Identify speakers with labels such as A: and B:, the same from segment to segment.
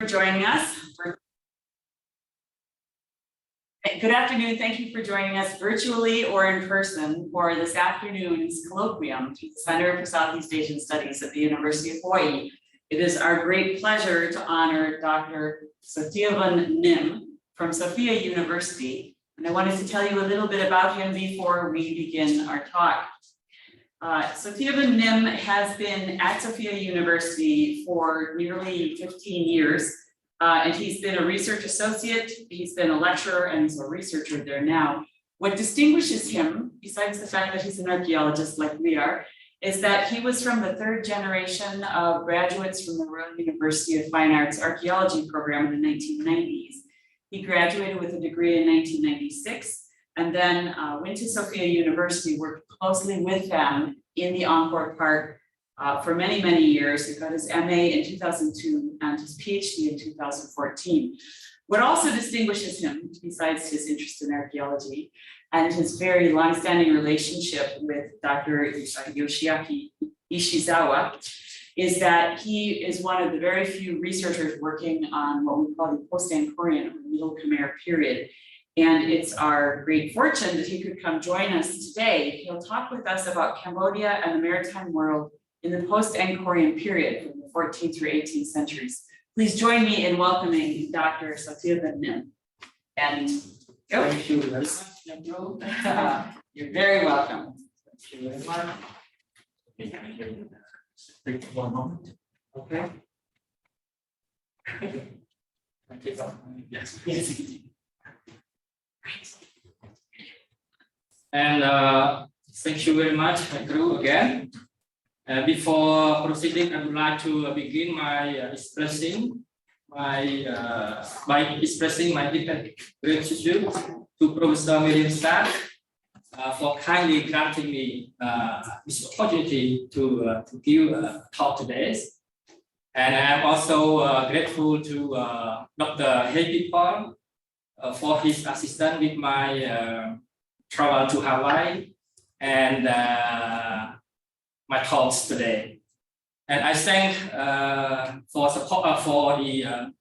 A: For joining us. Good afternoon. Thank you for joining us virtually or in person for this afternoon's colloquium to the Center for Southeast Asian Studies at the University of Hawaii. It is our great pleasure to honor Dr. Sotheavin Nhim from Sophia University. And I wanted to tell you a little bit about him before we begin our talk. Sophia Nhim has been at Sophia University for nearly 15 years, and he's been a research associate, he's been a lecturer, and he's a researcher there now. What distinguishes him, besides the fact that he's an archaeologist like we are, is that he was from the third generation of graduates from the Royal University of Fine Arts archaeology program in the 1990s. He graduated with a degree in 1996, and then went to Sophia University, worked closely with them in the Angkor part for many, many years. He got his MA in 2002 and his PhD in 2014. What also distinguishes him, besides his interest in archaeology and his very long-standing relationship with Dr. Yoshiaki Ishizawa, is that he is one of the very few researchers working on what we call the post-Angkorian or Middle Khmer period. And it's our great fortune that he could come join us today. He'll talk with us about Cambodia and the maritime world in the post-Angkorian period from the 14th through 18th centuries. Please join me in welcoming Dr. Sophia Nhim. And
B: thank you very much.
A: You're very welcome.
B: Thank you very much. Take one moment. Okay. Yes. Yes. And thank you very much, Drew, again. Before proceeding, I would like to begin by expressing my deep gratitude to Professor Miriam Stark for kindly granting me this opportunity to give a talk today. And I'm also grateful to Dr. Happy Paul for his assistance with my travel to Hawaii and my talks today. And I thank for support for the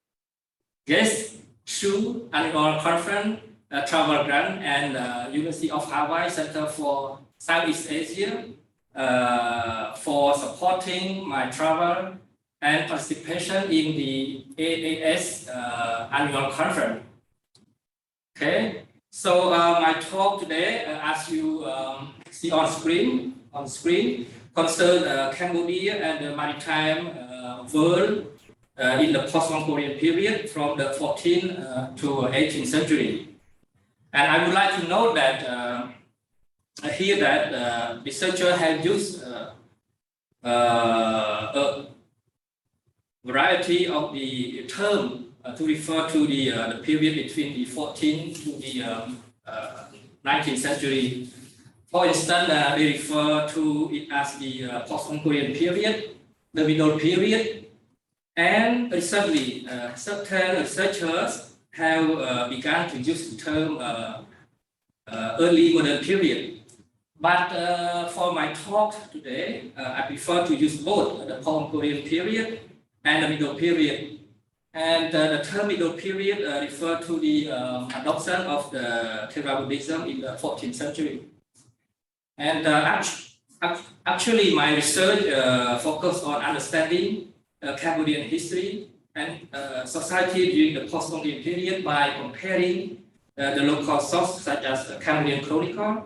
B: guests through annual conference, travel grant, and University of Hawaii Center for Southeast Asia for supporting my travel and participation in the AAS annual conference. Okay, so my talk today, as you see on screen, concerns Cambodia and the maritime world in the post-Angkorian period from the 14th to 18th century. And I would like to note that here that researchers have used a variety of the term to refer to the period between the 14th to the 19th century. For instance, they refer to it as the post-Angkorian period, the middle period, and recently certain researchers have begun to use the term early modern period. But for my talk today, I prefer to use both the post-Angkorian period and the middle period. And the term middle period refers to the adoption of the Theravada Buddhism in the 14th century. And actually, my research focused on understanding Cambodian history and society during the post-Angkorian period by comparing the local sources such as the Cambodian Chronicle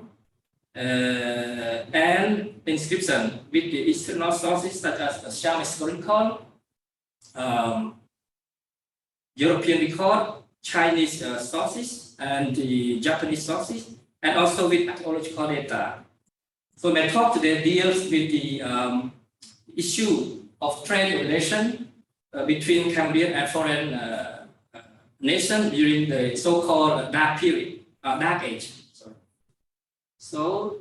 B: and inscription with the external sources such as the Chinese Chronicle, European record, Chinese sources, and the Japanese sources, and also with archaeological data. So my talk today deals with the issue of trade relation between Cambodian and foreign nations during the so-called dark period, dark age. Sorry. So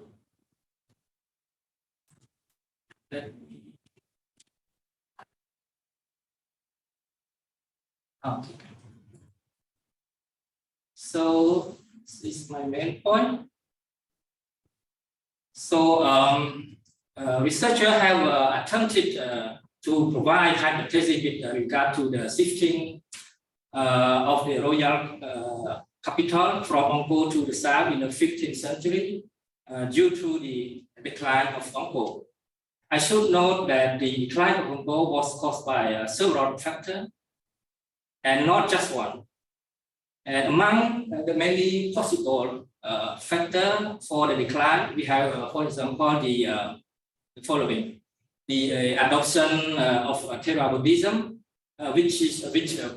B: so this is my main point. So researchers have attempted to provide hypotheses with regard to the shifting of the royal capital from Angkor to the south in the 15th century due to the decline of Angkor. I should note that the decline of Angkor was caused by several factors and not just one. And among the many possible factors for the decline, we have, for example, the following: the adoption of Theravada Buddhism, which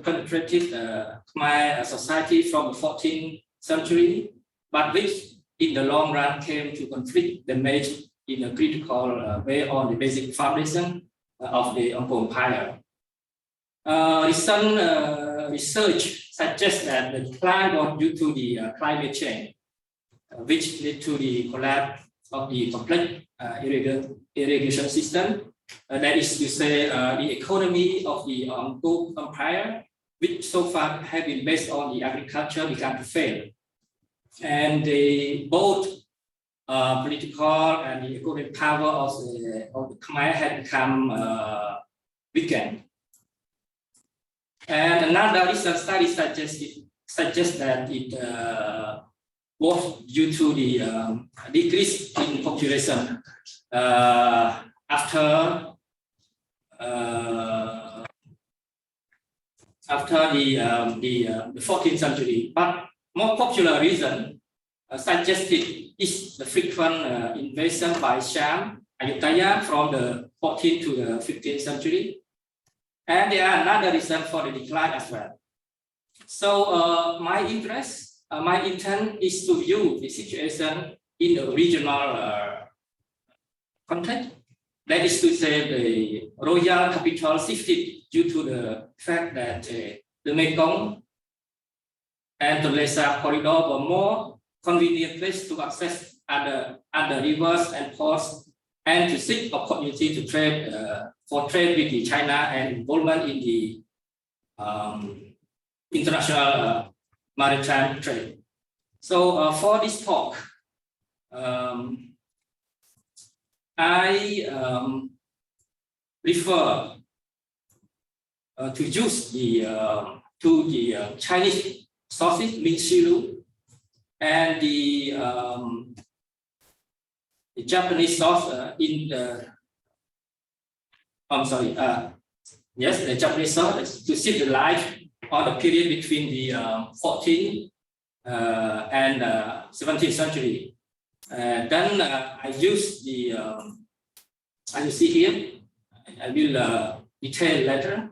B: penetrated Khmer society from the 14th century, but which in the long run came to conflict the major in a critical way on the basic foundation of the Angkor Empire. Recent research suggests that the decline was due to the climate change, which led to the collapse of the complex irrigation system. That is to say, the economy of the Angkor Empire, which so far have been based on the agriculture, began to fail. And both political and the economic power of the Khmer had become weakened. And another recent study suggests that it was due to the decrease in population after the 14th century. But more popular reason suggested is the frequent invasion by Sham, Ayutthaya from the 14th to the 15th century. And there are another reason for the decline as well. So my intent is to view the situation in the regional context. That is to say, the royal capital shifted due to the fact that the Mekong and the Lesa corridor were more convenient place to access other rivers and ports, and to seek opportunity to trade for trade with China and involvement in the international maritime trade. So for this talk, I refer to use the Chinese sources, Min Shilu, and the Japanese source in the the Japanese source to shed the light on the period between the 14th and 17th century. Then I use the, as you see here, I will detail later,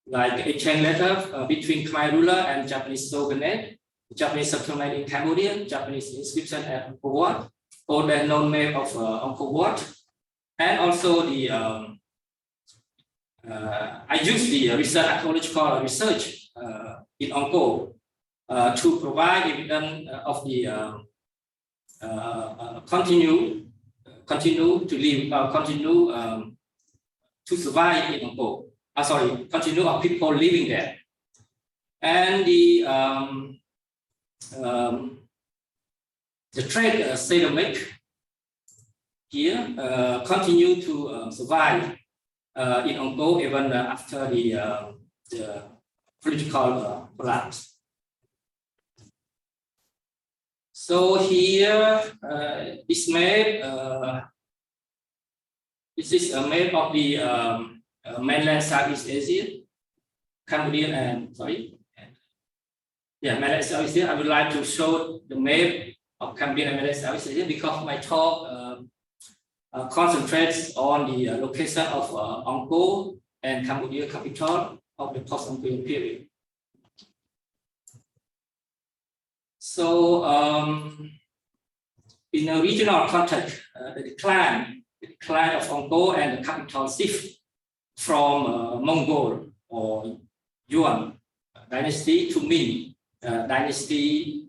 B: like a chain letter between Khmer ruler and Japanese shogunate, Japanese settlement in Cambodia, Japanese inscription at Angkor Wat, or the known map of Angkor Wat, and also the I use the recent archaeological research in Angkor to provide evidence of the continue to survive in Angkor. Continue of people living there, and the trade settlement here continue to survive in Angkor even after the political collapse. So here, this map, this is a map of the mainland Southeast Asia, Cambodia, and mainland Southeast Asia. I would like to show the map of Cambodia and mainland Southeast Asia because my talk concentrates on the location of Angkor and Cambodia capital of the post-Angkorian period. So, in a regional context, the decline of Angkor and the capital shift from Mongol or Yuan dynasty to Ming dynasty,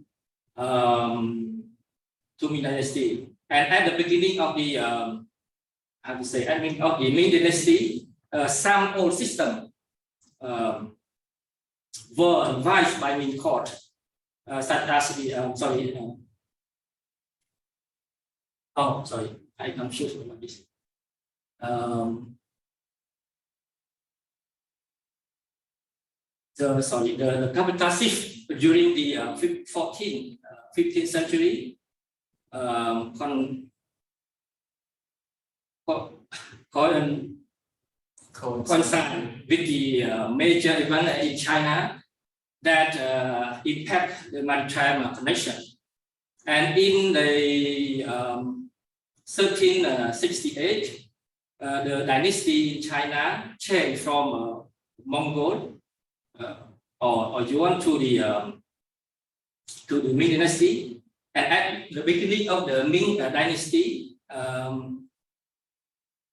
B: And at the beginning of the Ming dynasty, some old system were revised by Ming court, such as the I confused about this. the capital shift during the 15th century, coincide with the major event in China that impact the maritime connection. And in the 1368, the dynasty in China changed from Mongol or Yuan to the Ming dynasty. And at the beginning of the Ming dynasty,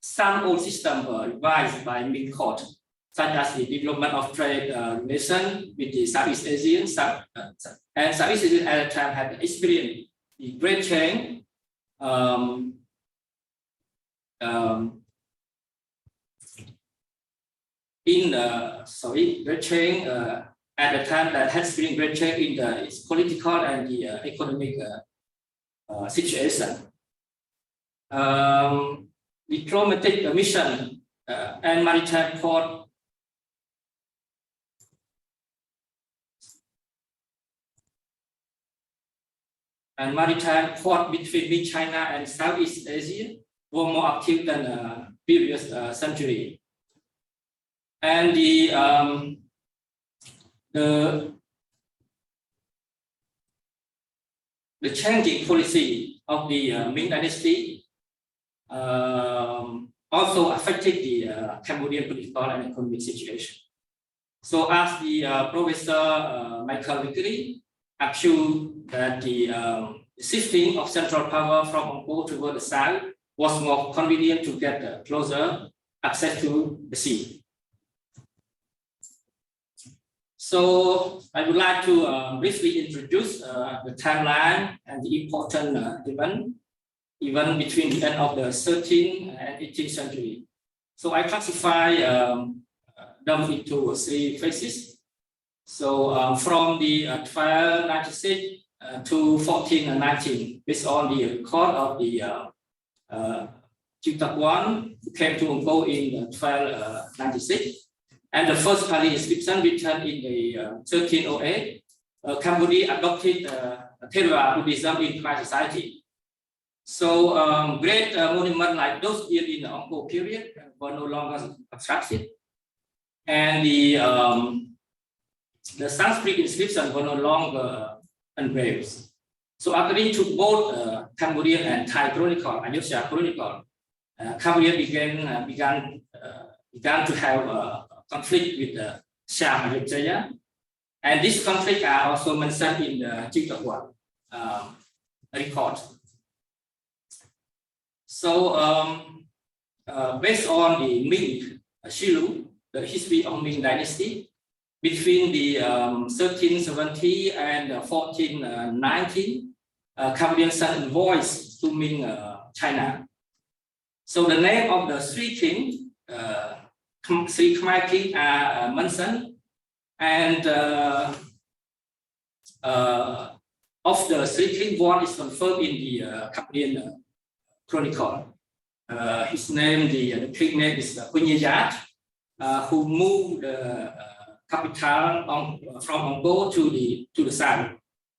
B: some old systems were revised by Ming court, such as the development of trade relation with the Southeast Asian, and Southeast Asia at the time had experienced the great change great change at the time that has experienced great change in its political and the economic situation. Diplomatic mission and maritime port between China and Southeast Asia were more active than previous century. And the changing policy of the Ming dynasty also affected the Cambodian political and economic situation. So as the Professor Michael Vickery argued that the shifting of central power from Angkor toward the south was more convenient to get closer access to the sea. So I would like to briefly introduce the timeline and the important event between the end of the 13th and 18th century. So I classify them into 3 phases. So from the 1296 to 1419, based on the record of the Chitapuan, who came to Angkor in 1296. And the first Pali inscription written in the 1308, Cambodia adopted Theravada Buddhism in high society. So great monuments like those built in the Angkor period were no longer constructed, and the Sanskrit inscriptions were no longer engraved. So according to both Cambodian and Thai chronicle, Ayutthaya chronicle, Cambodia began to have conflict with the Shah Ayutthaya, and these conflicts are also mentioned in the Chitapuan record. So based on the Ming Shilu, the history of Ming dynasty, between the 1370 and 1419, Cambodian sent envoys to Ming China. So the name of the 3 kings, 3 Khmer kings are mentioned, and of the 3 kings, one is confirmed in the Cambodian chronicle. His name, the king name is Punyayat, who moved the capital from Angkor to the south,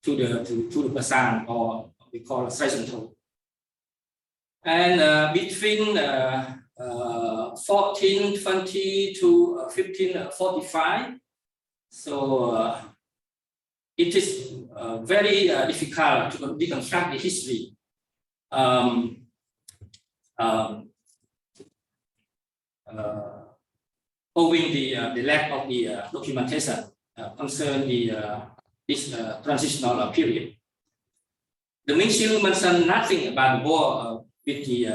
B: to the Basan, or we call it Saisanto. And between 1420 to 1545, so it is very difficult to reconstruct the history. Owing the lack of the documentation concerning this transitional period. The Ming Shilu mentioned nothing about the war with the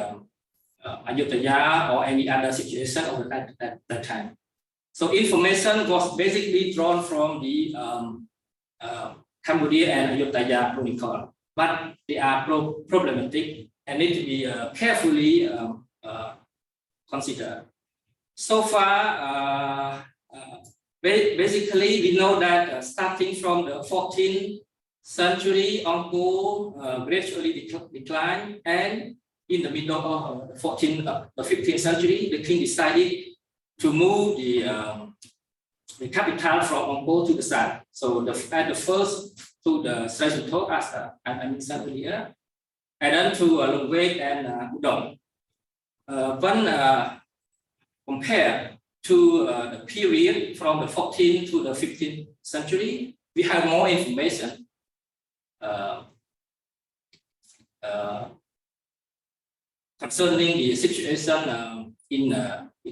B: Ayutthaya or any other situation of that time. So information was basically drawn from the Cambodia and Ayutthaya chronicle, but they are problematic and need to be carefully considered. So far, basically, we know that starting from the 14th century, Angkor gradually declined, and in the middle of the 15th century, the king decided to move the the capital from Angkor to the south. So at the first to the Srasuto, as I mentioned earlier, and then to Long Wait and Oudong. When compared to the period from the 14th to the 15th century, we have more information concerning the situation in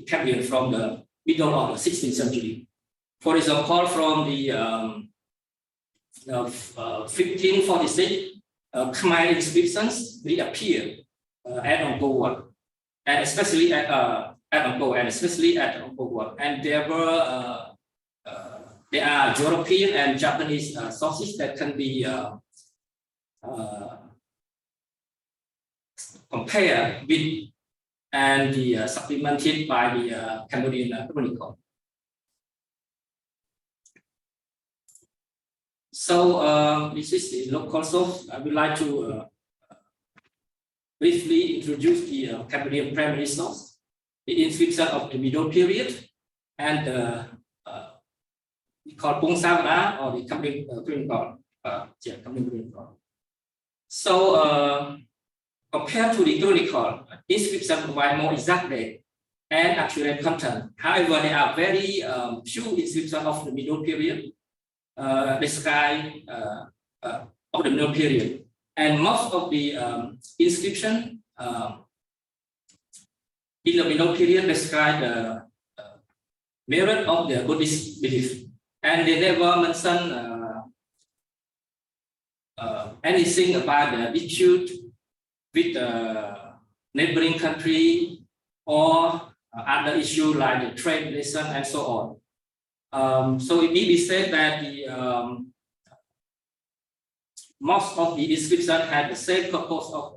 B: Cambodia from the middle of the 16th century. For example, from the 1546, Khmer inscriptions reappeared at Angkor, and especially at Angkor, and there are European and Japanese sources that can be compared with and supplemented by the Cambodian Chronicle. So this is the local source. I would like to briefly introduce the Cambodian primary source, the inscription of the middle period, and we call Pung Savana or the Cambodian Chronicle. So compared to the Chronicle, inscription provide more exact date and accurate content. However, there are very few inscriptions of the middle period. Describe of the middle period, and most of the inscription in the middle period describe the merit of the Buddhist belief, and they never mention anything about the dispute with the neighboring country or other issue like the trade relation and so on. So it may be said that the most of the inscription had the same purpose of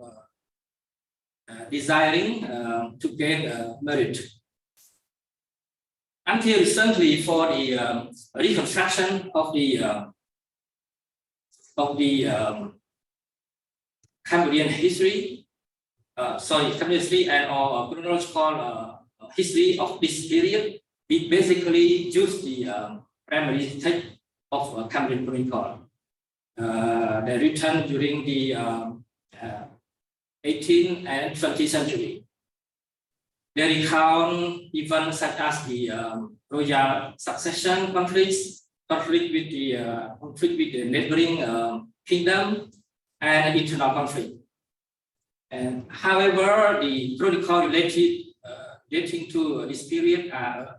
B: desiring to gain merit. Until recently, for the reconstruction of the Cambodian history, Cambodian history and or chronological history of this period, we basically use the primary text of Cambodian Chronicle. They written during the 18th and 20th century. They recount events such as the royal succession conflict with the neighboring kingdom, and internal conflict. And however, the chronicle relating to this period are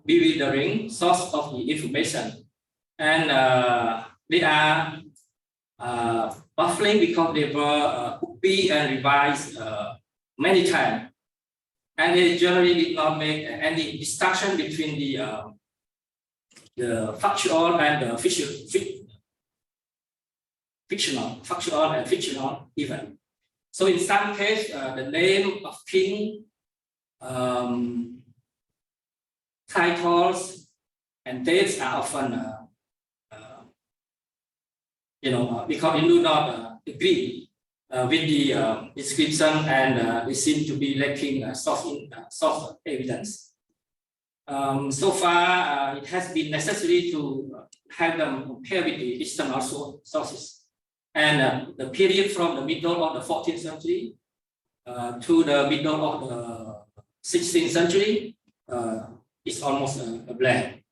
B: bewildering source of the information, and they are baffling because they were copied and revised many times, and they generally did not make any distinction between the factual and the fictional event. So in some cases, the name of king, titles, and dates are often, because they do not agree with the inscription, and they seem to be lacking source evidence. So far, it has been necessary to have them compare with the external sources. And the period from the middle of the 14th century to the middle of the 16th century is almost a blank.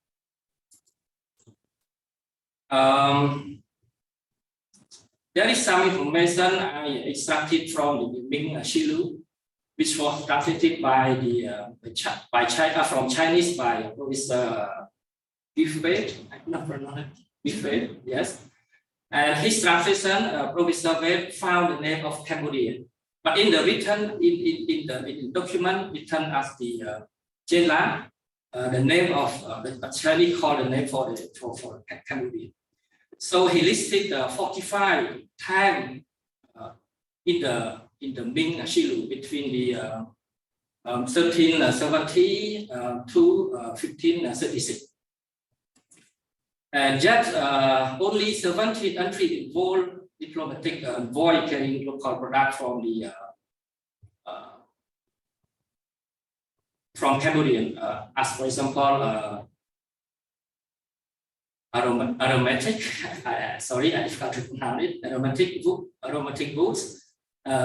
B: There is some information I extracted from the Ming Shilu, which was translated by from Chinese by Professor Giffey. I cannot pronounce it. Yes. And his translation, Professor Webb found the name of Cambodia, but in the written in the document written as the Jela, the name of the Chinese called the name for Cambodia. So he listed 45 times in the Ming Shilu between the 1370 to 1536. And yet, only 17 entries involved diplomatic envoy carrying local product from from Cambodian, as for example, aromatic, sorry, I forgot to pronounce it, aromatic woods,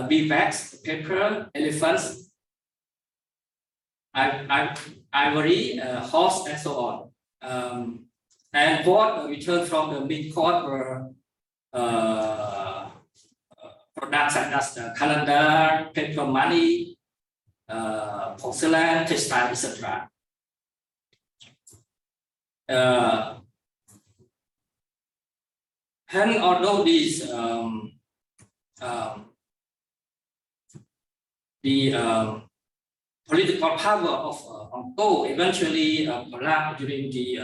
B: beeswax, pepper, elephants, ivory, horse, and so on. And what returned from the mid-court were products such as the calendar, paper money, porcelain, textile, etc. And although these the political power of Angkor eventually collapsed during the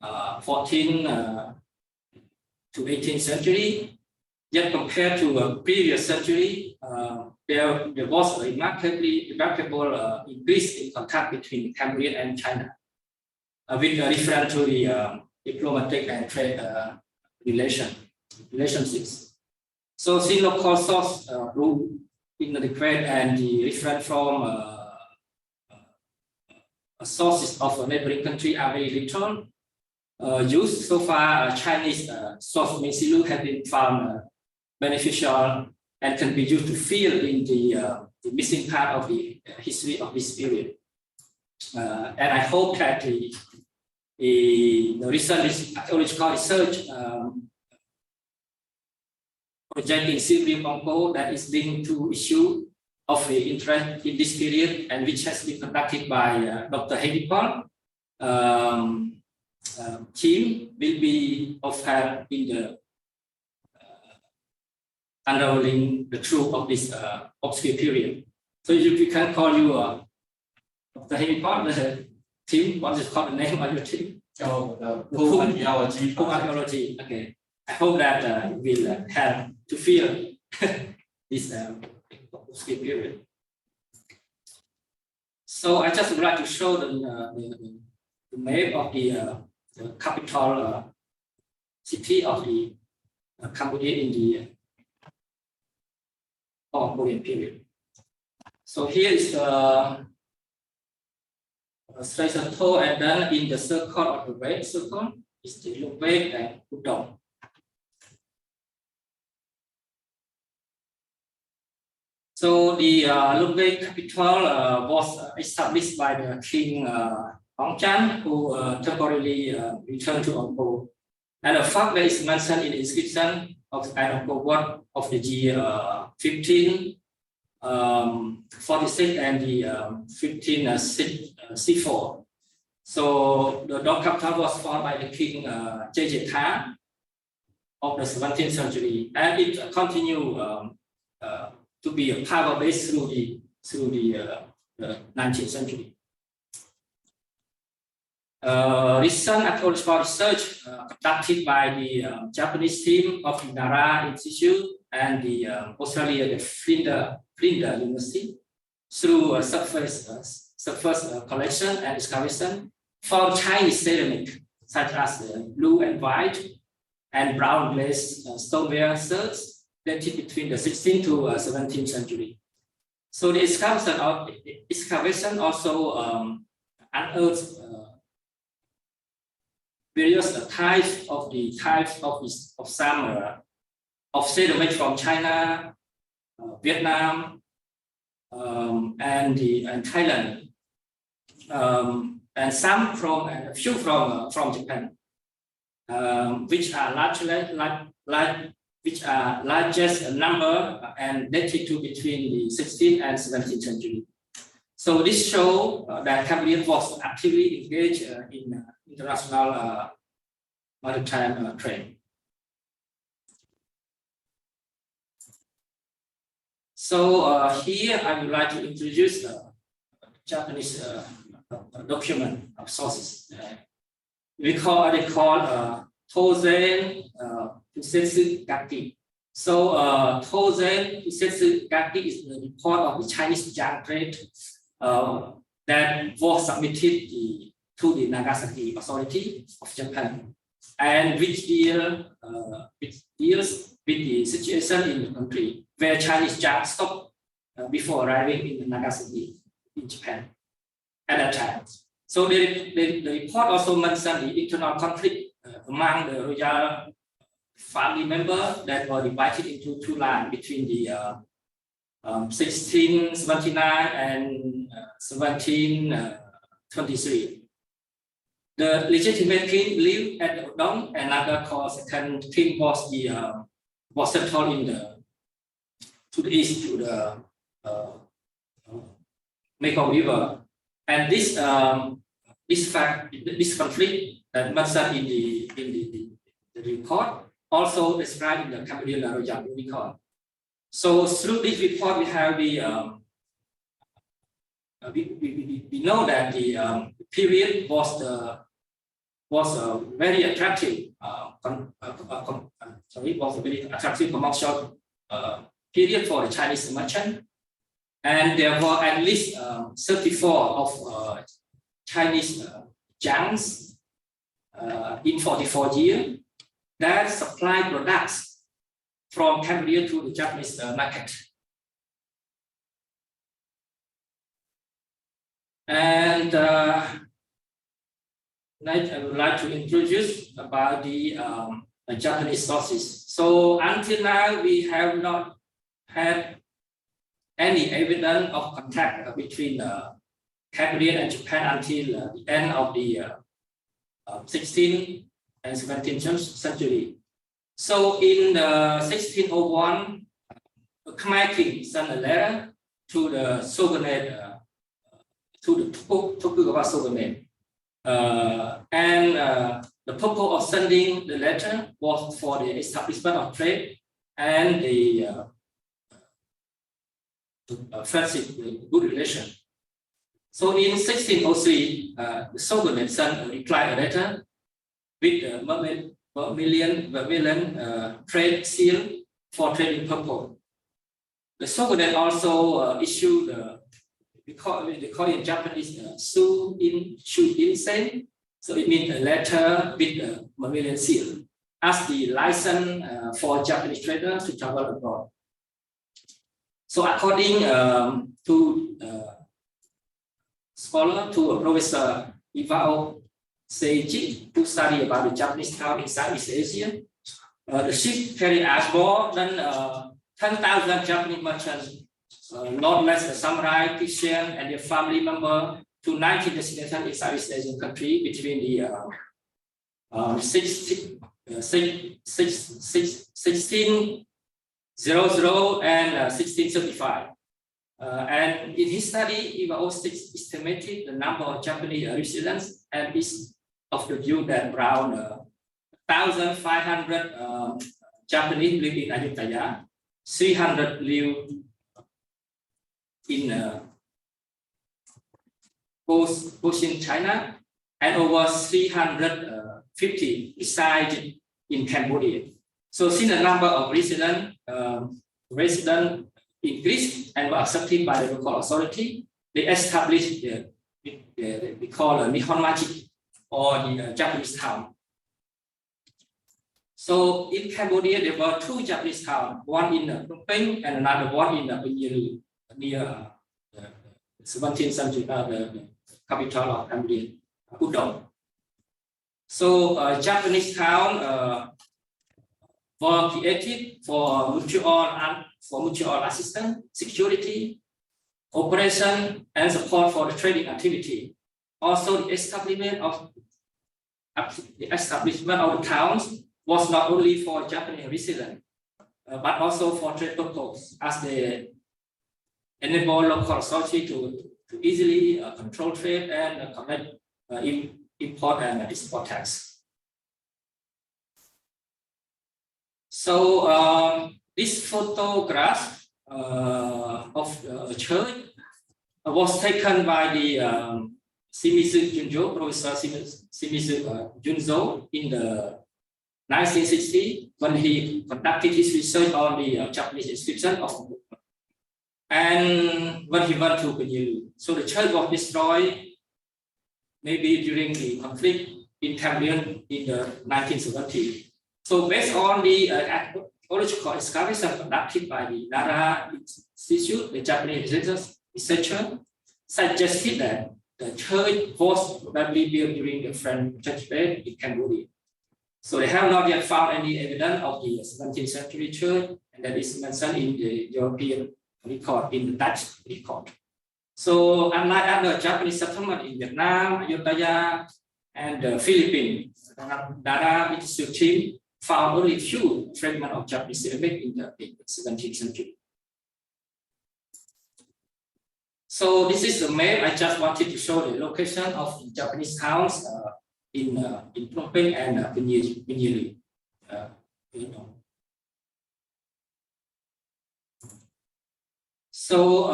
B: 14th to 18th century, yet compared to a previous century, there was a remarkable increase in contact between Cambodia and China, with reference to the diplomatic and trade relationships. So since local source grew in the trade and the reference from sources of a neighboring country are very little used. So far, Chinese source silu have been found beneficial and can be used to fill in the missing part of the history of this period. And I hope that the recent archaeological research project in Siem Angkor that is linked to issue of interest in this period and which has been conducted by Dr. Hedipon team will be of help in the unraveling the truth of this obscure period. So if we can call you Dr. Hedipon, the team, what is called the name of your team?
C: Oh, the post-Angkorian
B: archaeology. Okay. I hope that will help to fill this obscure period. So I just would like to show the map of the capital city of the Cambodia in the Angkorian period. So here is the Sraisato, and then in the circle of the red circle is the Lubek and Oudong. So the Lubek capital was established by the king Hongchan, who temporarily returned to Angkor. And the fact that is mentioned in the inscription of Angkor Wat of the year 1546 and the 1564. So the Dong capital was formed by the king Jejetha of the 17th century, and it continued to be a power base through the 19th century. Recent archaeological research conducted by the Japanese team of the Nara Institute and the Australia, the Flinders University, through surface collection and excavation, found Chinese ceramic such as the blue and white and brown glazed stoneware sets dated between the 16th to 17th century. So the excavation also unearthed various types of some of ceramic from China, Vietnam, and Thailand, and some from a few from Japan, which are largest number and dated to between the 16th and 17th century. So this shows that Cambodia was actively engaged in international maritime trade. So here I would like to introduce the Japanese document of sources. They call Tozen Usetsu Gaki. So Tozen Usetsu Gaki is the report of the Chinese junk trade that was submitted to the Nagasaki Authority of Japan, and which deals with the situation in the country where Chinese junk stopped before arriving in Nagasaki in Japan. at that time. So the report also mentioned the internal conflict among the royal family members that were divided into two lines between the 1679 and 1723. The legitimate king lived at Oudong, another called second king was settled in to the east to the Mekong River, and this conflict that mentioned in the report also described in the Cambodian royal record. So through this report, we have we know that the period was very attractive. Was a very attractive commercial period for the Chinese merchant, and there were at least 34 of Chinese junks in 44 years that supply products from Cambodia to the Japanese market. And I would like to introduce about the Japanese sources. So until now, we have not had any evidence of contact between Cambodia and Japan until the end of the 16th and 17th century. So in 1601, the Khmer king sent a letter to the shogunate, to the Tokugawa shogunate, and the purpose of sending the letter was for the establishment of trade and the friendship, good relation. So in 1603, the shogunate sent a letter with Vermilion trade seal for trading purpose. The shogunate also issued they call in Japanese shu in sen. So it means a letter with a Vermilion seal as the license for Japanese traders to travel abroad. So according to Professor Ivao Seiji, who studied about the Japanese town in Southeast Asia, the ship carried as more than 10,000 Japanese merchants, not less than samurai, Christian, and their family member to 19 destinations in Southeast Asian country between the 1600 and 1635. And in his study, Ivao estimated the number of Japanese residents and is of the view that around 1,500 Japanese live in Ayutthaya, 300 live in Cochin, China, and over 350 reside in Cambodia. So since the number of residents increased and were accepted by the local authority, they established we call a Nihonmachi, or the Japanese town. So in Cambodia, there were two Japanese towns, one in Phnom Penh and another one in near the 17th century, the capital of Cambodia, Oudong. So Japanese town were created for mutual assistance, security, cooperation, and support for the trading activity. Also, the establishment of the towns was not only for Japanese residents, but also for trade purposes, as they enable local authority to easily control trade and collect import and export tax. So this photograph of a church was taken by the Shimizu Junjo, Professor Shimizu Junzo, in the 1960 when he conducted his research on the Japanese inscription of Buddha. And when he went to Penyelu, so the church was destroyed maybe during the conflict in Cambodia in the 1970s. So based on the archaeological excavation conducted by the Nara Institute, the Japanese researcher suggested that the church was probably built during the French Church period in Cambodia. So they have not yet found any evidence of the 17th century church, and that is mentioned in the European record, in the Dutch record. So unlike other Japanese settlement in Vietnam, Ayutthaya, and the Philippines, Dara Institute team found only few fragments of Japanese ceramic in the 17th century. So this is the map. I just wanted to show the location of the Japanese towns in Phnom Penh and Banteay. So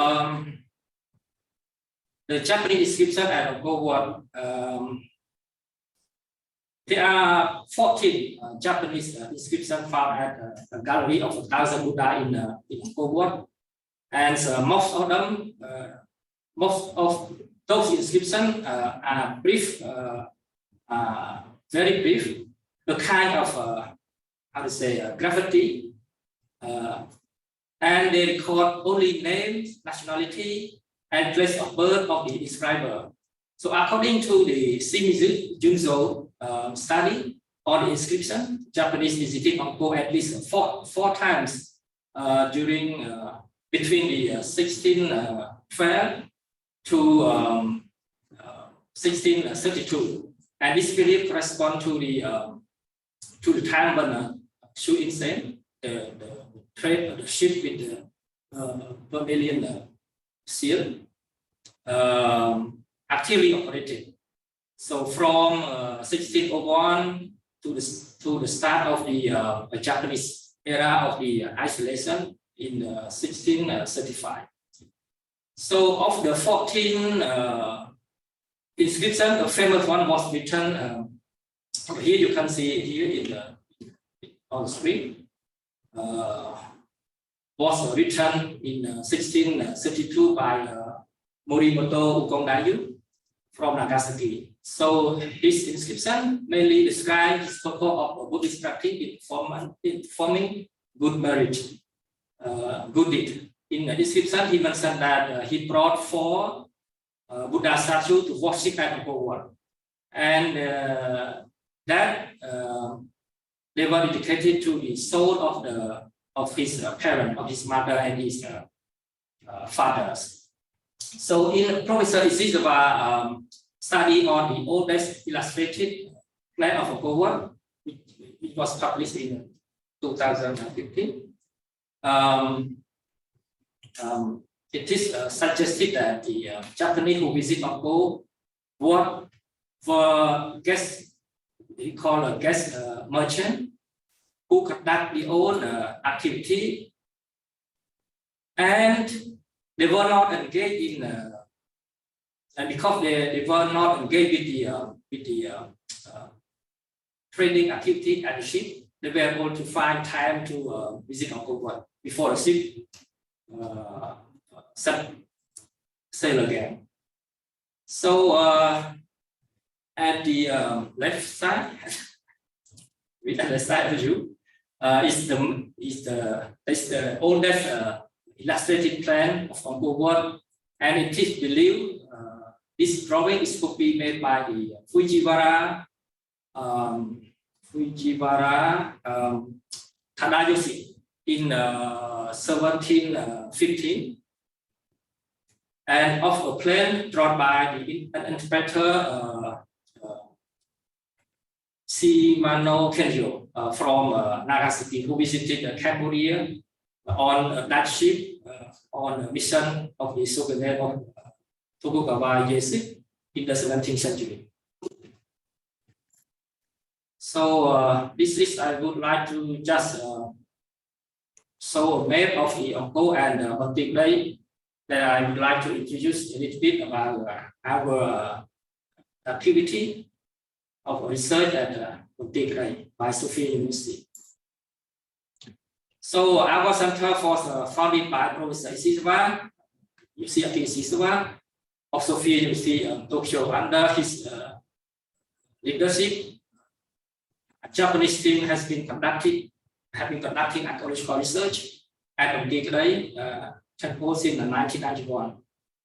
B: the Japanese inscription at Angkor there are 14 Japanese inscriptions found at a gallery of 1,000 Buddha in Angkor, and most of them, most of those inscriptions are brief, very brief. The kind of how to say graffiti, and they record only name, nationality, and place of birth of the inscriber. So according to the Shimizu Junzo study on the inscription, Japanese visited Angkor at least four times during between the 1612 to 1632, and this period corresponds to the time when Shu Insen, the trade of the ship with the Vermilion seal, actively operated. So from 1601 to the start of the Japanese era of the isolation in 1635. So of the 14 inscriptions, the famous one was written here. You can see it here on the screen. Was written in 1632 by Morimoto Ukongdayu from Nagasaki. So this inscription mainly describes the purpose of a Buddhist practice in performing good marriage, good deed. In the description, he mentioned that he brought 4 Buddha statues to worship at Angkor, and that they were dedicated to the soul of his parent, of his mother and his fathers. So in Professor Isizawa study on the oldest illustrated plan of Angkor, which was published in 2015. It is suggested that the Japanese who visit Angkor were guest, he called a guest merchant, who conduct their own activity, and they were not engaged in, and because they were not engaged with the trading activity at the ship, they were able to find time to visit Angkor before the ship sail again. So at the left side, with the left side of you, is the oldest illustrated plan of Angkor, and it is believed this drawing is could be made by the Fujiwara Tadayoshi in 1715, and of a plan drawn by the interpreter Shimano Kenjo from Nagasaki, who visited Cambodia on that ship on a mission of the shogunate of Tokugawa Ieyasu in the 17th century. So this is, I would like to just show a map of the Angkor and Banteay Kdei that I would like to introduce a little bit about our activity of research at Banteay Kdei by Sophia University. So our center was founded by Professor Isizawa. You see, I think Isizawa of Sophia University Tokyo. Under his leadership, a Japanese team has been conducting archaeological research at Banteay Kdei Temple since 1991.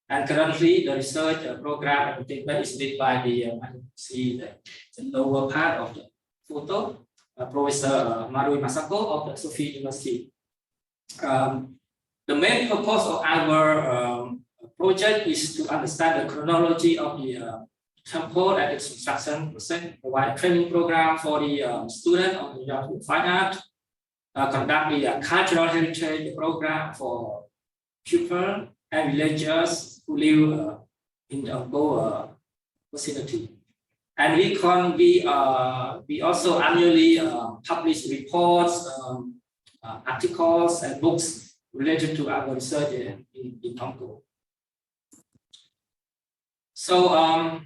B: And currently, the research program at Banteay Kdei is led by the see the lower part of the photo, Professor Marui Masako of the Sophia University. The main purpose of our project is to understand the chronology of the temple and its construction process, provide a training program for the student of the young fine art, conduct the cultural heritage program for people and villagers who live in the Angkor vicinity. And we also annually publish reports, articles, and books related to our research in Angkor. So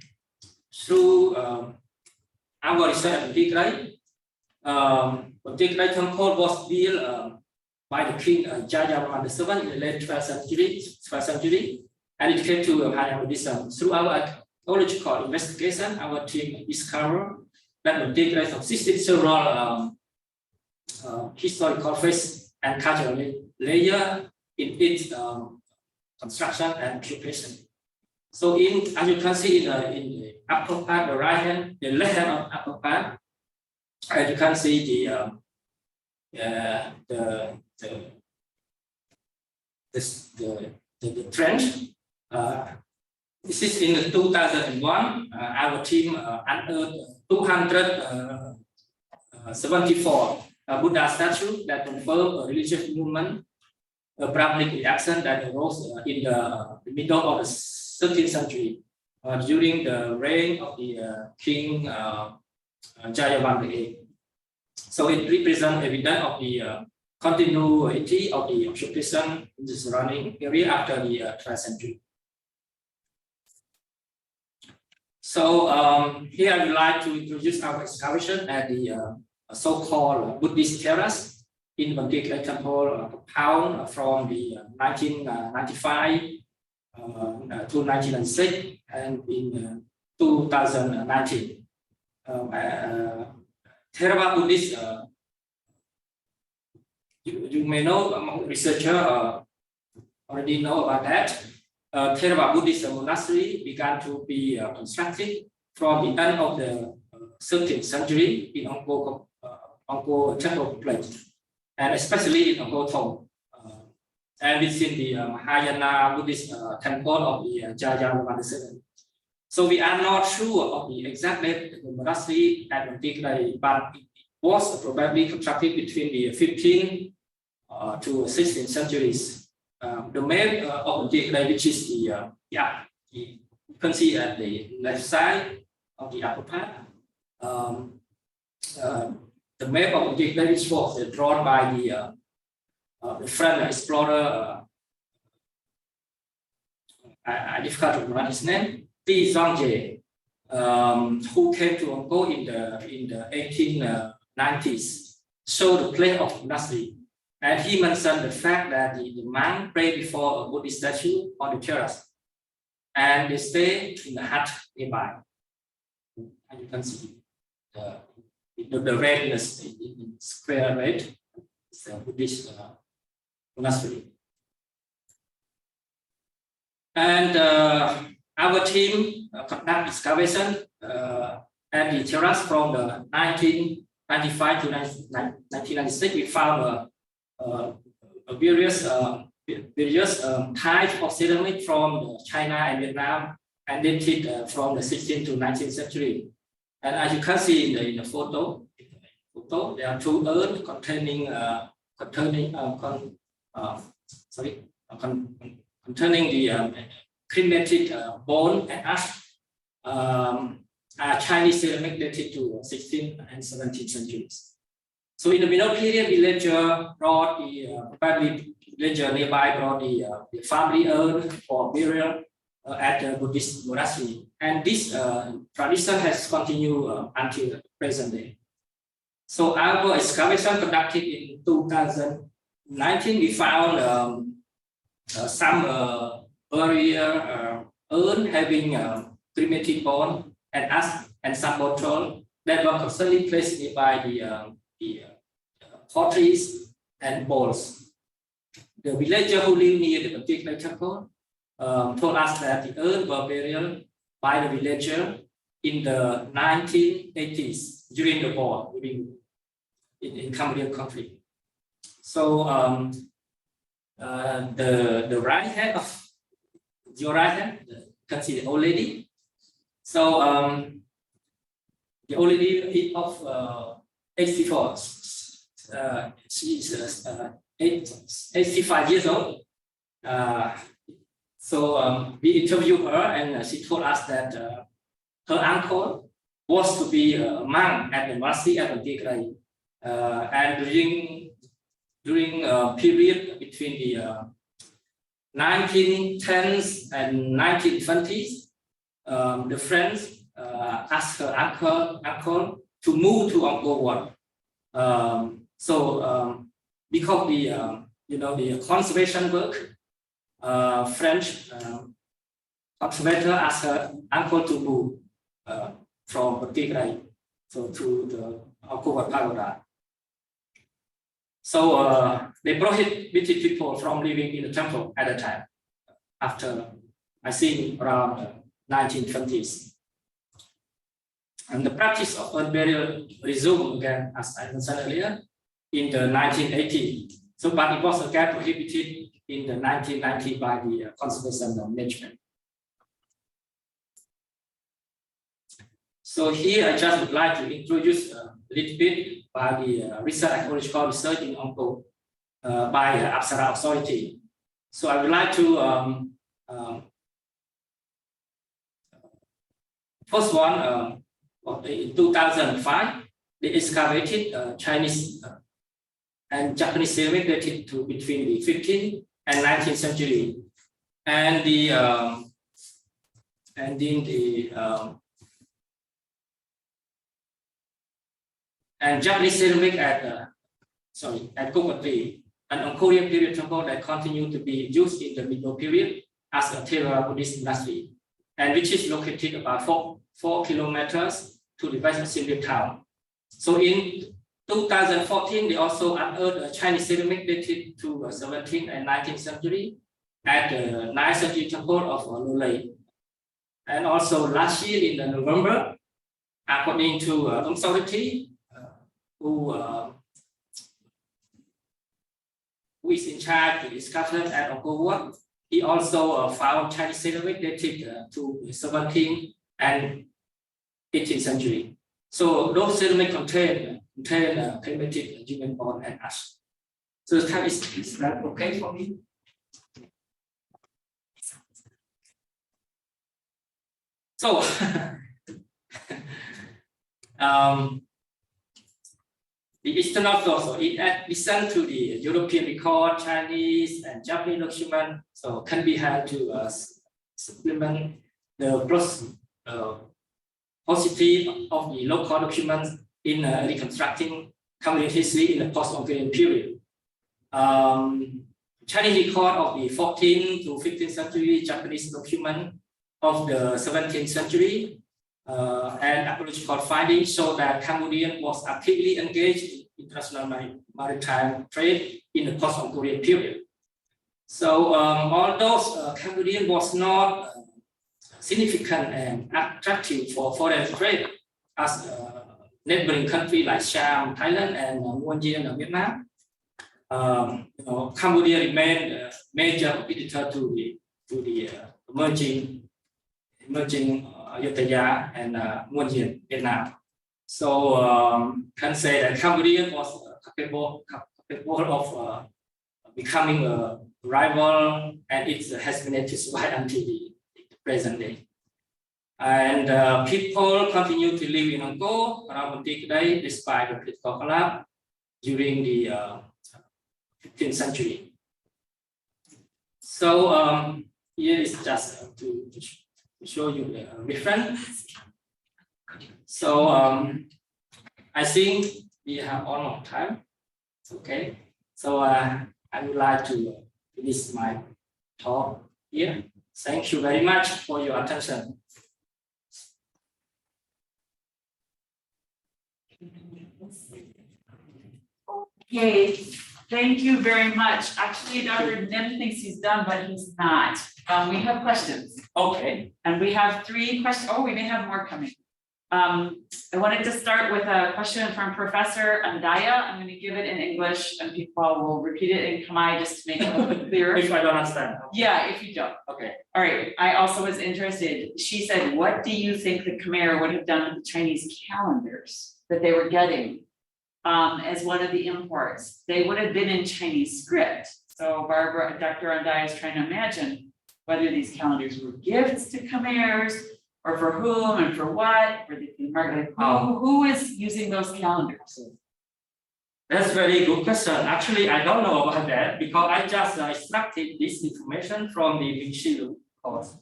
B: through our research at Banteay Kdei, Banteay Kdei Temple was built by the King Jayavarman VII in the late 12th century, and it came to higher Buddhism. Through our archaeological investigation, our team discovered that Banteay Kdei consisted several historical phases and cultural layers in its construction and occupation. So, as you can see in the upper part, the right hand, the left hand of upper part, as you can see the trend. This is in 2001. Our team unearthed 274 Buddha statues that confirm a religious movement, a public reaction that arose in the middle of the 13th century during the reign of the King Jayavarman VIII. So it represents evidence of the continuity of the occupation in the surrounding area after the 12th century. So here I would like to introduce our excavation at the so-called Buddhist terrace in Banteay Kdei Temple compound from the 1995 to 1996 and in 2019. Theravada Buddhist, you may know, researcher already know about that. Theravada Buddhist monastery began to be constructed from the end of the 13th century in Angkor temple complex, and especially in Angkor Thom, and within the Mahayana Buddhist temple of the Jayavarman VII. So we are not sure of the exact date of the monastery at Banteay Kdei, but it was probably constructed between the 15th to 16th centuries. The map of Banteay Kdei, which is you can see at the left side of the upper part. The map of Banteay Kdei, which was drawn by the French explorer, I difficult to pronounce his name, T. Zhangje, who came to Angkor in the 1890s, showed the place of monastery. And he mentioned the fact that the monk prayed before a Buddhist statue on the terrace, and they stay in the hut nearby. And you can see the red in square red is a Buddhist monastery. And our team conduct excavation at the terrace from the 1995 to 1996. We found various types of ceramic from China and Vietnam, and dated from the 16th to 19th century. And as you can see in the photo, there are two urns containing the cremated bone and ash, are Chinese ceramic dated to 16th and 17th centuries. So in the middle period, villager brought probably villager nearby brought the family urn for burial at the Buddhist monastery, and this tradition has continued until the present day. So our excavation conducted in 2019, we found some burial urn having cremated bone and ash and some bottle that were constantly placed nearby the potteries and bowls. The villager who live near the Banteay Kdei Temple told us that the earth were buried by the villager in the 1980s during the war in Cambodian conflict. So the right hand of your right hand, you can see the old lady. So the old lady of 84, she is 85 years old. So we interviewed her, and she told us that her uncle was to be a monk at the monastery at Banteay Kdei. And during a period between the 1910s and 1920s, the French asked her uncle to move to Angkor. Because the conservation work, French conservator asked her uncle to move from Banteay Kdei to the Angkor pagoda. So they prohibited people from living in the temple at the time, after I think around 1920s. And the practice of earth burial resumed again, as I mentioned earlier, in the 1980s. So, but it was again prohibited in the 1990s by the conservation management. So here I just would like to introduce a little bit by the recent archaeological research in Angkor by Apsara Authority. So I would like to first one, in 2005, they excavated Chinese and Japanese ceramic dated to between the 15th and 19th century, and and Japanese ceramic at Kokotri, an Angkorian period temple that continued to be used in the Middle period as a Theravada Buddhist monastery, and which is located about 4 kilometers to the west of Siem town. So in 2014, they also unearthed a Chinese ceramic dated to 17th and 19th century at the 9th century temple of Lolei. And also last year in November, according to authority, who is in charge to discover at Angkor, he also found Chinese ceramic dated to 17th and 18th century. So those ceramic contain primitive human bone and ash. So the time is that okay for me? So the Eastern Orthodox, it listen to the European record, Chinese and Japanese document, so can be had to supplement the paucity of the local documents in reconstructing Cambodian history in the post-Angkorian period. Chinese record of the 14th to 15th century, Japanese document of the 17th century, and archaeological findings show that Cambodia was actively engaged in international maritime trade in the post-Angkorian period. So although Cambodia was not significant and attractive for foreign trade as neighboring countries like Siam, Thailand, and Muan and Vietnam, Cambodia remained a major competitor to the emerging Ayutthaya and Muan Vietnam. So can say that Cambodia was capable of becoming a rival, and it has been survived until the present day. And people continue to live in Angkor around Banteay Kdei despite the political collapse during the 15th century. So here is just to show you the reference. So I think we have all more time. It's okay. So I would like to finish my talk here. Thank you very much for your attention.
A: Okay, Thank you very much. Actually, Dr. Nhim thinks he's done, but he's not. We have questions.
B: Okay.
A: And we have 3 questions. Oh, we may have more coming. I wanted to start with a question from Professor Andaya. I'm going to give it in English and people will repeat it in Khmer just to make it a little bit clearer.
B: If I don't understand.
A: Yeah, if you don't.
B: Okay.
A: All right. I also was interested. She said, what do you think the Khmer would have done with the Chinese calendars that they were getting as one of the imports? They would have been in Chinese script. So Dr. Andaya is trying to imagine whether these calendars were gifts to Khmers, or for whom and for what, or who is using those calendars?
B: That's very good question. Actually, I don't know about that because I just extracted this information from the Ming course.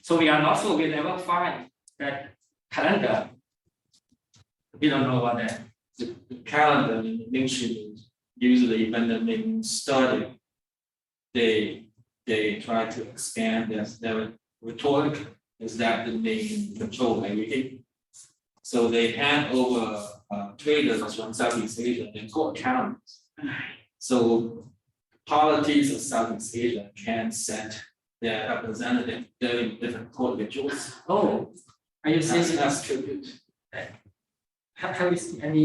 B: So we are not sure, we never find that calendar. We don't know about that.
C: The calendar in the Ming usually when the Ming study, they try to expand their rhetoric. Is that the Ming control everything? So they hand over traders from Southeast Asia and court calendars. So polities of Southeast Asia can send their representative during different court rituals.
B: Oh, are you saying
C: That's tribute.
B: have you seen any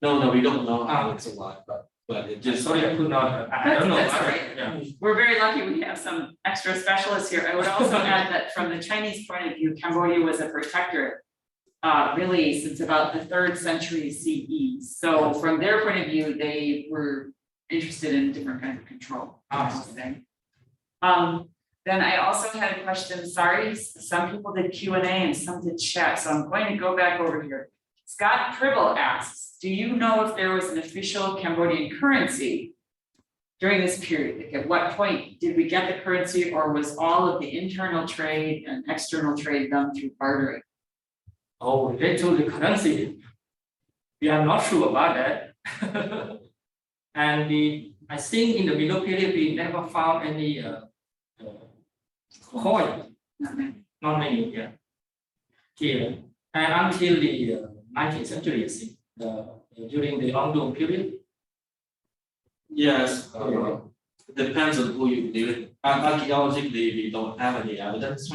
C: No, we don't know how it's a lot, but it just.
B: sorry, I could not. I don't know.
A: That's all right.
B: Yeah.
A: We're very lucky we have some extra specialists here. I would also add that from the Chinese point of view, Cambodia was a protectorate really since about the 3rd century CE. So from their point of view, they were interested in different kinds of control. Then I also had a question, sorry, some people did Q&A and some did chat, so I'm going to go back over here. Scott Pribble asks, do you know if there was an official Cambodian currency during this period? Like at what point did we get the currency, or was all of the internal trade and external trade done through bartering?
B: Oh, related to the currency, we are not sure about that. And I think in the middle period, we never found any coin, not many, yeah, here. And until the 19th century, I think, during the Oudong period.
C: Yes, it depends on who you believe. Archaeologically, we don't have any evidence,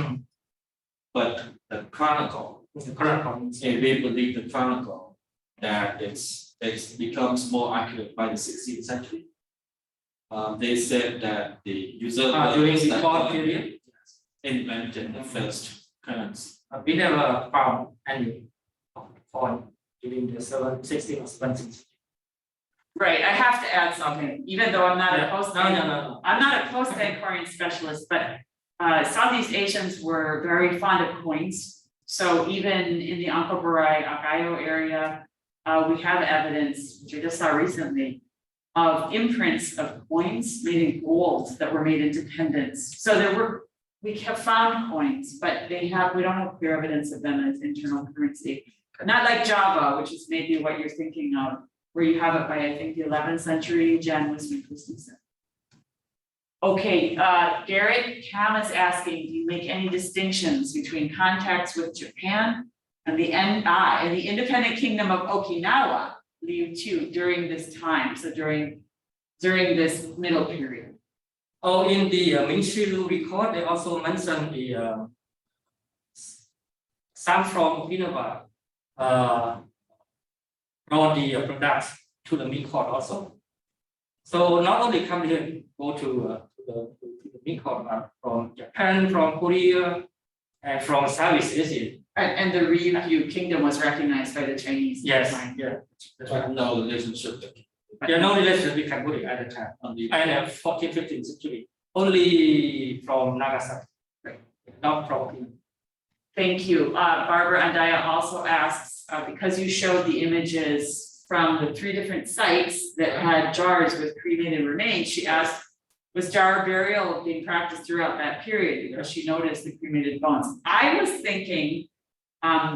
C: but the chronicle, if we believe the chronicle, that it becomes more accurate by the 16th century. They said that the usurper
B: During the fourth period,
C: invented the first currency.
B: we never found any coin during the 16th or 17th century.
A: Right, I have to add something, even though I'm not a
B: No.
A: I'm not a post-Angkorian specialist, but Southeast Asians were very fond of coins. So even in the Angkor Agayo area, we have evidence, which I just saw recently, of imprints of coins made in gold that were made into pendants. So we have found coins, but we don't have clear evidence of them as internal currency. Not like Java, which is maybe what you're thinking of, where you have it by, I think, the 11th century, Jan was Christensen. Okay, Garrett Cam is asking, do you make any distinctions between contacts with Japan and the independent kingdom of Okinawa, Liu Tu, during this time, so during this middle period?
B: Oh, in the Ming record, they also mentioned the some from Okinawa brought the products to the Ming court also. So not only come here, go to the Ming court, but from Japan, from Korea, and from Southeast Asia.
A: And the Ryukyu kingdom was recognized by the Chinese.
B: Yes, yeah, that's right.
C: No relationship.
B: There are no relations with Cambodia at the time.
C: On the
B: And 14th, 15th century, only from Nagasaki, right? Not from Okinawa.
A: Thank you. Barbara Andaya also asks, because you showed the images from the 3 different sites that had jars with cremated remains, she asked, was jar burial being practiced throughout that period? Because she noticed the cremated bones. I was thinking,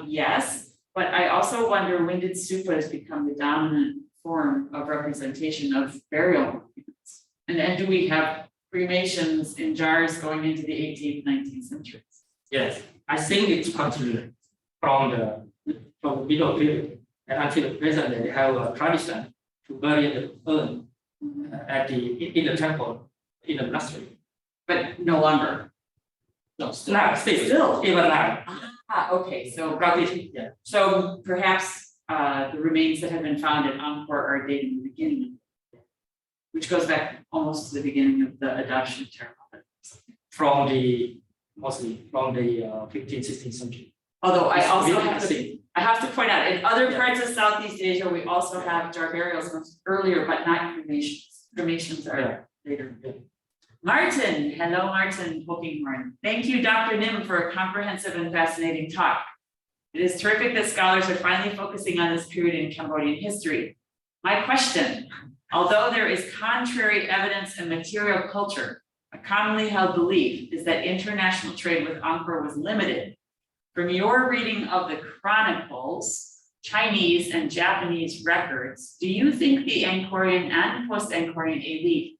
A: yes, but I also wonder, when did stupas become the dominant form of representation of burial monuments? And do we have cremations in jars going into the 18th, 19th centuries?
B: Yes, I think it's continued from the middle period and until the present. They have a tradition to bury the urn at in the temple, in the monastery.
A: But no longer.
B: No, still, even now.
A: Okay, so
B: Practically, yeah.
A: so perhaps the remains that have been found at Angkor are dated in the beginning, which goes back almost to the beginning of the adoption of terra.
B: From the mostly from the 15th, 16th century.
A: Although I also
B: Really
A: have to point out, in other
B: Yeah.
A: parts of Southeast Asia, we also have jar burials much earlier, but not cremations. Cremations are later.
B: Yeah.
A: Martin, hello Martin Polkinghorn. Thank you, Dr. Nhim, for a comprehensive and fascinating talk. It is terrific that scholars are finally focusing on this period in Cambodian history. My question, although there is contrary evidence and material culture, a commonly held belief is that international trade with Angkor was limited. From your reading of the chronicles, Chinese and Japanese records, do you think the Angkorian and post-Angkorian elite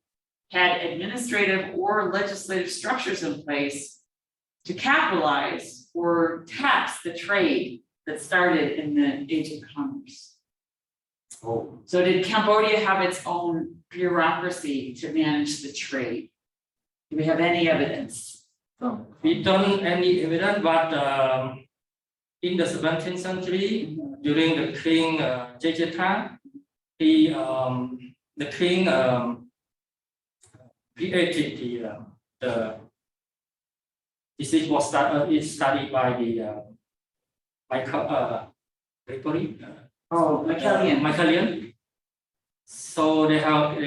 A: had administrative or legislative structures in place to capitalize or tax the trade that started in the Age of Commerce?
B: Oh.
A: So did Cambodia have its own bureaucracy to manage the trade? Do we have any evidence?
B: So we don't any evidence, but in the 17th century, during the King Jejeta, the king created the this was studied by the Michaelian. So they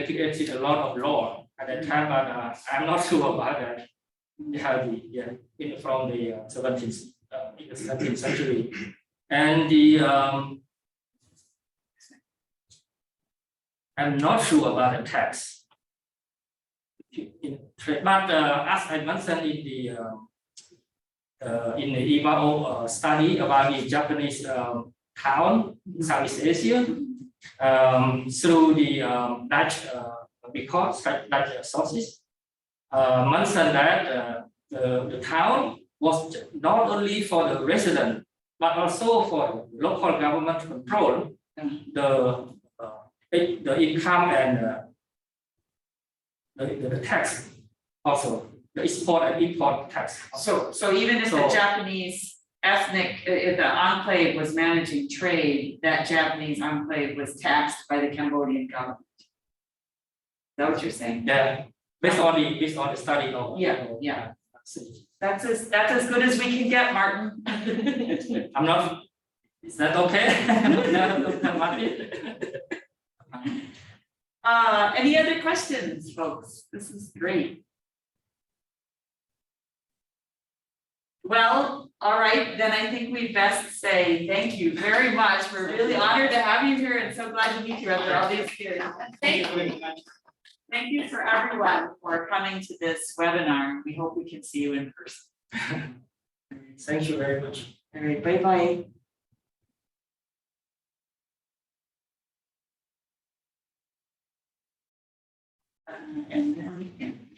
B: created a lot of law at that time, but I'm not sure about that. They have from the 17th century, and the I'm not sure about the tax. But as I mentioned in the IBAO study about the Japanese town in Southeast Asia, through the Dutch records, Dutch sources, mentioned that the town was not only for the resident, but also for local government control the income and the tax, also the export and import tax.
A: So even if the Japanese ethnic, if the enclave was managing trade, that Japanese enclave was taxed by the Cambodian government. Is that what you're saying?
B: Yeah, based on the study of
A: Yeah. That's as good as we can get, Martin.
B: I'm not. Is that okay?
A: Any other questions, folks? This is great. Well, all right, then I think we best say thank you very much. We're really honored to have you here and so glad to meet you after all these years. Thank you very much. Thank you for everyone for coming to this webinar. We hope we can see you in person.
B: Thank you very much.
A: All right, bye-bye. And then we can